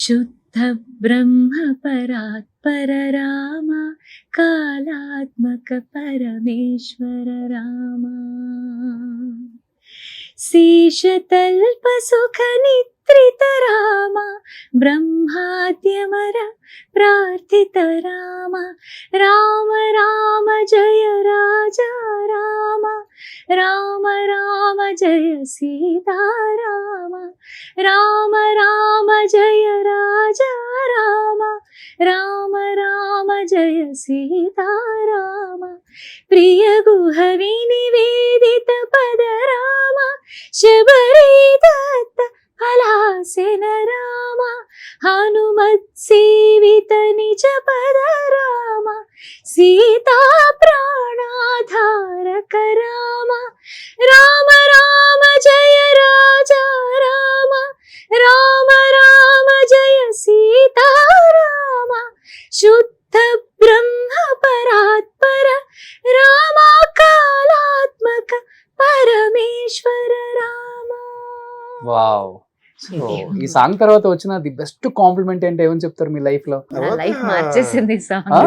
శుద్ధ బ్రహ్మ పరాత్పర రామ కాళాత్మక పరమేశ్వర రామ శీషతల్ప సుఖ నిద్రిత రామ బ్రహ్మాద్యమర ప్రార్థిత రామ రామ రామ జయ రాజా రామ రామ రామ జయ సీతారామ రామ రామ జయ రాజా రామ రామ రామ జయ సీతారామ ప్రియ గుహ వినివేదిత పద రామ శబరి దత్త ఫలాసెన రామ హనుమత్ సేవిత నిజ పద రామ సీతా ప్రాణాధారక రామ రామ రామ జయ రాజా రామ రామ రామ జయ సీతారామ శుద్ధ బ్రహ్మ పరాత్పర రామ కాళాత్మక పరమేశ్వర రామ. వావ్. సో ఈ సాంగ్ తర్వాత వచ్చిన ది బెస్ట్ కాంప్లిమెంట్ అంటే ఏమని చెప్తారు మీ లైఫ్ లో? నా లైఫ్ మార్చేసింది సాంగ్. ఆ?